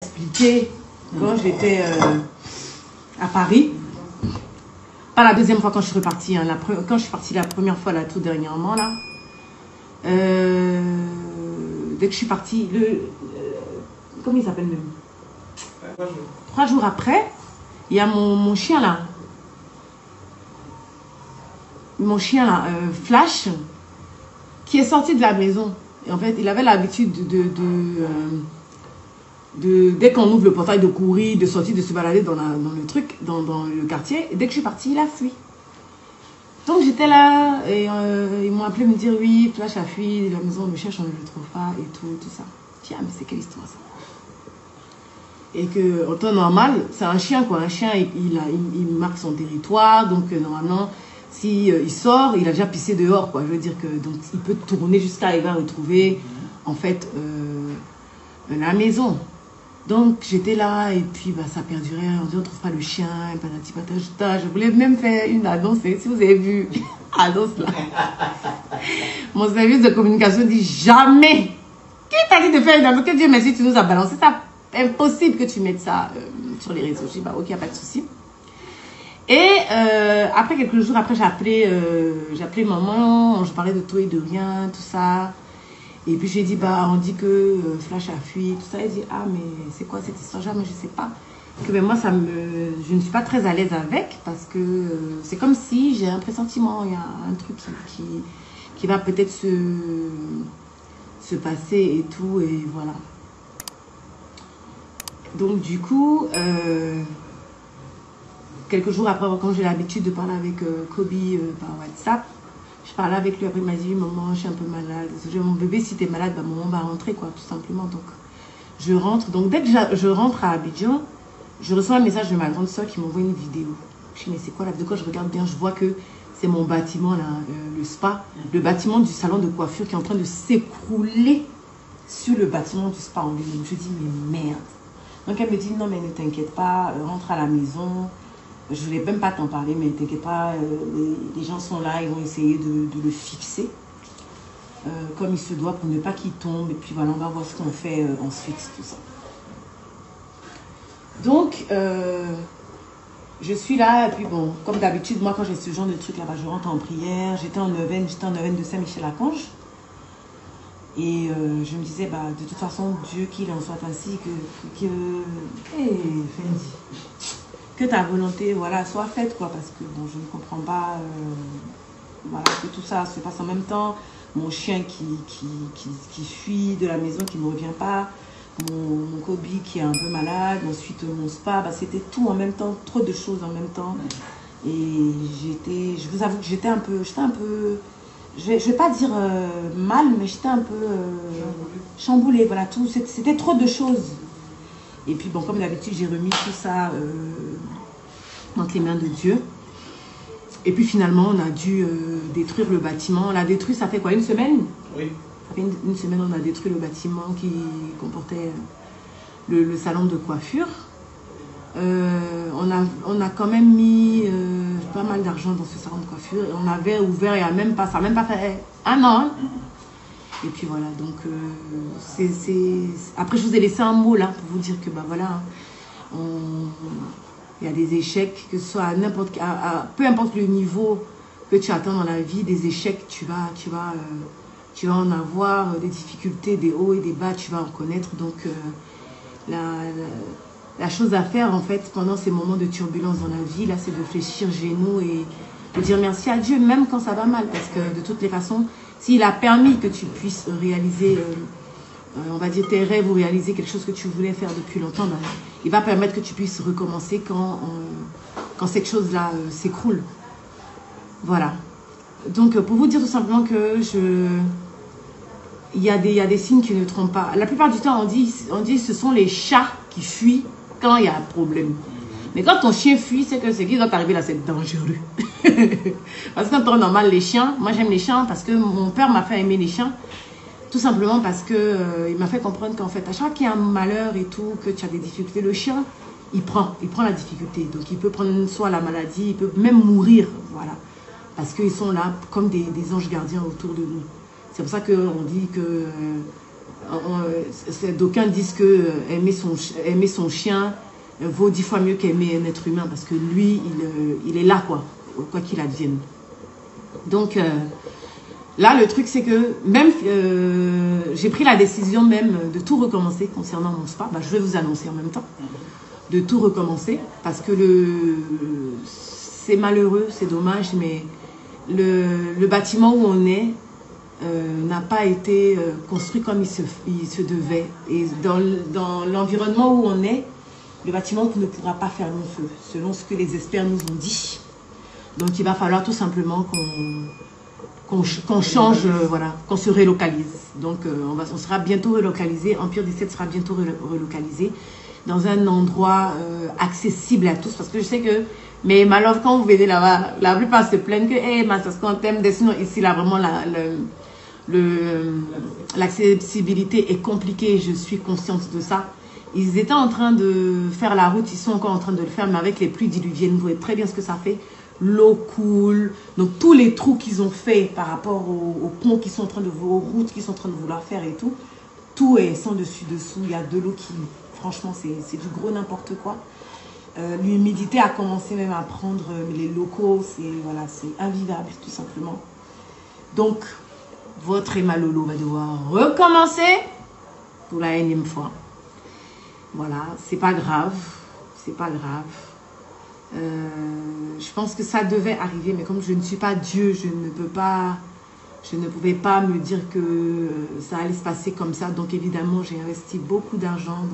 Expliqué quand j'étais à Paris. Pas la deuxième fois quand je suis repartie, hein, quand je suis partie la première fois, là, tout dernièrement, là. Dès que je suis partie, comment il s'appelle même? 3 jours après, il y a mon chien là. Mon chien là, Flash, qui est sorti de la maison. Et en fait, il avait l'habitude dès qu'on ouvre le portail, de courir, de sortir, de se balader dans le truc, dans le quartier. Et dès que je suis partie, il a fui. Donc j'étais là et ils m'ont appelé me dire oui, Flash a fui de la maison, on le cherche, on ne le trouve pas et tout ça. Je dis ah mais c'est quelle histoire ça? Et que en temps normal, c'est un chien quoi. Un chien, il marque son territoire, donc normalement, si il sort, il a déjà pissé dehors quoi. Je veux dire que donc il peut tourner jusqu'à arriver à retrouver en fait la maison. Donc j'étais là et puis bah, ça perdurait, on dit on trouve pas le chien, patati patata. Je voulais même faire une annonce, si vous avez vu, annonce là. Mon service de communication dit jamais. Qui t'a dit de faire une annonce? Que Dieu merci, tu nous as balancé ça. Impossible que tu mettes ça sur les réseaux. Je dis bah ok, y a pas de souci. Et après quelques jours après, j'ai appelé maman, je parlais de tout et de rien, tout ça. Et puis j'ai dit, bah, on dit que Flash a fui, tout ça. Elle dit, ah, mais c'est quoi cette histoire? Mais je sais pas. Que ben, moi, je ne suis pas très à l'aise avec parce que c'est comme si j'ai un pressentiment, il y a un truc qui va peut-être se passer et tout, et voilà. Donc, du coup, quelques jours après, quand j'ai l'habitude de parler avec Kobe par WhatsApp, je parlais avec lui, après il m'a dit, maman, je suis un peu malade. Mon bébé, si tu es malade, bah, maman va rentrer, quoi, tout simplement. Donc, je rentre. Donc, dès que je rentre à Abidjan, je reçois un message de ma grande soeur qui m'envoie une vidéo. Je dis, mais c'est quoi la vidéo? Quand je regarde bien, je vois que c'est mon bâtiment, là, le spa, le bâtiment du salon de coiffure qui est en train de s'écrouler sur le bâtiment du spa en lui-même. Je dis, mais merde. Donc, elle me dit, non, mais ne t'inquiète pas, rentre à la maison. Je ne voulais même pas t'en parler, mais t'inquiète pas, les gens sont là, ils vont essayer de le fixer comme il se doit pour ne pas qu'il tombe. Et puis voilà, on va voir ce qu'on fait ensuite, tout ça. Donc, je suis là, et puis bon, comme d'habitude, moi quand j'ai ce genre de truc là-bas, je rentre en prière. J'étais en neuvaine de Saint-Michel-Archange. Et je me disais, bah, de toute façon, Dieu qu'il en soit ainsi, que ta volonté, voilà, soit faite, quoi, parce que bon, je ne comprends pas, voilà, que tout ça se passe en même temps. Mon chien qui fuit de la maison, qui ne revient pas, mon Kobe qui est un peu malade, ensuite mon spa, bah, c'était tout en même temps, trop de choses en même temps. Et je vous avoue que j'étais un peu, je vais pas dire mal, mais j'étais un peu chamboulée, voilà, tout, c'était trop de choses. Et puis bon, comme d'habitude, j'ai remis tout ça entre les mains de Dieu. Et puis finalement, on a dû détruire le bâtiment. On l'a détruit, ça fait quoi, une semaine? Oui. Ça fait une semaine, on a détruit le bâtiment qui comportait le salon de coiffure. On a quand même mis pas mal d'argent dans ce salon de coiffure. Et on avait ouvert, ça n'a même pas fait un an. Hein. Et puis voilà, donc après je vous ai laissé un mot là pour vous dire que bah voilà, il y a des échecs, que ce soit à peu importe le niveau que tu atteins dans la vie, des échecs, tu vas en avoir, des difficultés, des hauts et des bas, tu vas en connaître. Donc la chose à faire en fait pendant ces moments de turbulence dans la vie là, c'est de fléchir genoux et de dire merci à Dieu même quand ça va mal, parce que de toutes les façons, s'il a permis que tu puisses réaliser, on va dire, tes rêves ou réaliser quelque chose que tu voulais faire depuis longtemps, ben, il va permettre que tu puisses recommencer quand cette chose-là s'écroule. Voilà. Donc, pour vous dire tout simplement que il y a des signes qui ne trompent pas. La plupart du temps, on dit ce sont les chats qui fuient quand il y a un problème. Mais quand ton chien fuit, c'est que ce qui doit t'arriver là, c'est dangereux. Parce qu'en temps normal, les chiens, moi j'aime les chiens parce que mon père m'a fait aimer les chiens. Tout simplement parce que il m'a fait comprendre qu'en fait, à chaque fois qu'il y a un malheur et tout, que tu as des difficultés, le chien, il prend la difficulté. Donc il peut prendre soit la maladie, il peut même mourir, voilà. Parce qu'ils sont là comme des anges gardiens autour de nous. C'est pour ça qu'on dit que d'aucuns disent que aimer son chien vaut 10 fois mieux qu'aimer un être humain, parce que lui, il est là, quoi qu'il advienne. Donc, là, le truc, c'est que même, j'ai pris la décision même de tout recommencer concernant mon spa. Bah, je vais vous annoncer en même temps. De tout recommencer, parce que c'est malheureux, c'est dommage, mais le bâtiment où on est n'a pas été construit comme il se devait. Et dans l'environnement où on est, le bâtiment ne pourra pas faire long feu, selon ce que les experts nous ont dit. Donc il va falloir tout simplement qu'on change, voilà, qu'on se relocalise. Donc on sera bientôt relocalisé, Empire 17 sera bientôt relocalisé dans un endroit accessible à tous, parce que je sais que, mais malheureusement, quand vous venez là-bas, la plupart se plaignent que, hey, Massasco, t'aime des, sinon ici, là, vraiment, l'accessibilité est compliquée, je suis consciente de ça. Ils étaient en train de faire la route, ils sont encore en train de le faire, mais avec les pluies diluviennes, vous voyez très bien ce que ça fait. L'eau coule, donc tous les trous qu'ils ont fait par rapport aux ponts qui sont en train de, aux routes qu'ils sont en train de vouloir faire et tout est sans dessus-dessous, il y a de l'eau qui... Franchement, c'est du gros n'importe quoi. L'humidité a commencé même à prendre les locaux. Voilà, c'est invivable, tout simplement. Donc, votre Emma Lolo va devoir recommencer pour la énième fois. Voilà, c'est pas grave. C'est pas grave. Je pense que ça devait arriver, mais comme je ne suis pas Dieu, je ne pouvais pas me dire que ça allait se passer comme ça. Donc évidemment, j'ai investi beaucoup d'argent